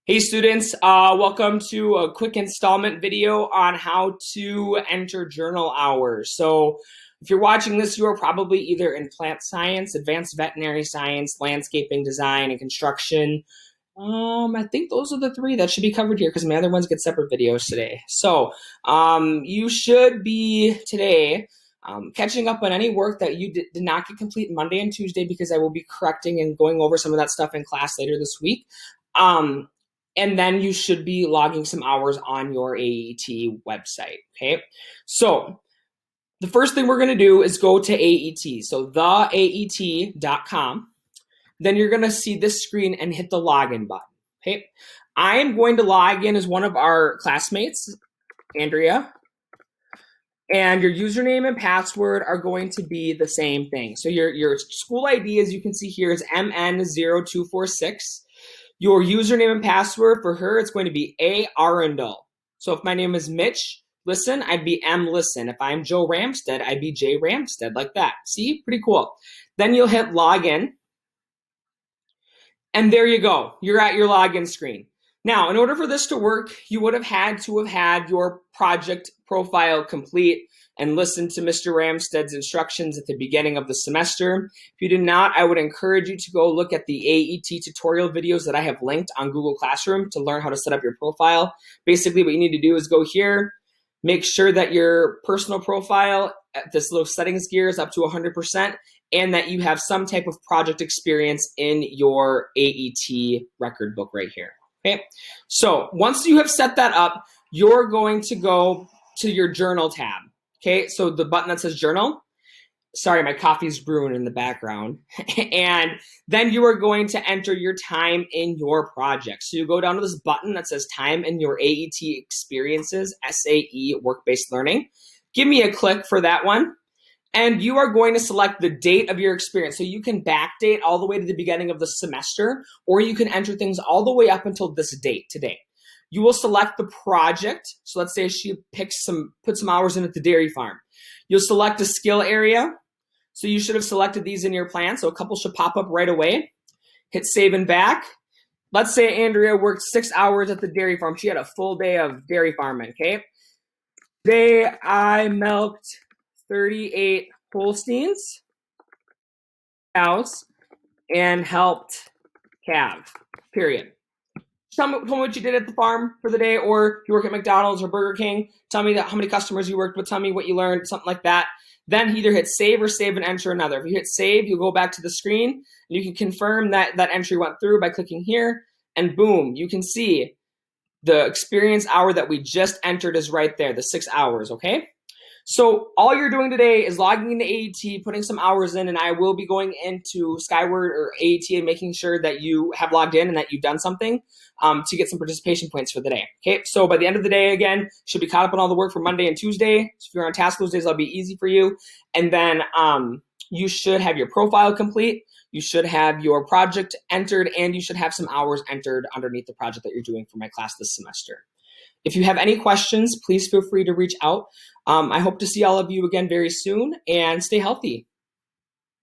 Hey students, welcome to a quick installment video on how to enter journal hours. So if you're watching this, you are probably either in plant science, advanced veterinary science, landscaping design, and construction. I think those are the three that should be covered here because my other ones get separate videos today. So you should be today catching up on any work that you did not get complete Monday and Tuesday because I will be correcting and going over some of that stuff in class later this week. And then you should be logging some hours on your AET website, okay? So the first thing we're gonna do is go to AET, so theaet.com. Then you're gonna see this screen and hit the login button, okay? I am going to log in as one of our classmates, Andrea, and your username and password are going to be the same thing. So your school ID, as you can see here, is MN0246. Your username and password for her, it's going to be A. Arundel. So if my name is Mitch Listen, I'd be M. Listen. If I'm Joe Ramstead, I'd be J. Ramstead, like that. See? Pretty cool. Then you'll hit login. And there you go. You're at your login screen. Now, in order for this to work, you would have had to have had your project profile complete and listen to Mr. Ramstead's instructions at the beginning of the semester. If you did not, I would encourage you to go look at the AET tutorial videos that I have linked on Google Classroom to learn how to set up your profile. Basically, what you need to do is go here, make sure that your personal profile at this little settings gear is up to 100%, and that you have some type of project experience in your AET record book right here. Okay, so once you have set that up, you're going to go to your journal tab. Okay, so the button that says journal. Sorry, my coffee's brewing in the background. And then you are going to enter your time in your project. So you go down to this button that says time in your AET experiences, SAE, work-based learning. Give me a click for that one. And you are going to select the date of your experience. So you can backdate all the way to the beginning of the semester, or you can enter things all the way up until this date, today. You will select the project. So let's say she put some hours in at the dairy farm. You'll select a skill area. So you should have selected these in your plan. So a couple should pop up right away. Hit save and back. Let's say Andrea worked 6 hours at the dairy farm. She had a full day of dairy farming, okay? Today I milked 38 Holsteins cows and helped calve, period. Tell me what you did at the farm for the day, or if you work at McDonald's or Burger King, tell me how many customers you worked with, tell me what you learned, something like that. Then either hit save or save and enter another. If you hit save, you'll go back to the screen and you can confirm that that entry went through by clicking here, and boom, you can see the experience hour that we just entered is right there, the 6 hours, okay? So all you're doing today is logging into AET, putting some hours in, and I will be going into Skyward or AET and making sure that you have logged in and that you've done something to get some participation points for the day. Okay, so by the end of the day, again, should be caught up on all the work for Monday and Tuesday. So if you're on task those days, that'll be easy for you. And then you should have your profile complete. You should have your project entered, and you should have some hours entered underneath the project that you're doing for my class this semester. If you have any questions, please feel free to reach out. I hope to see all of you again very soon, and stay healthy.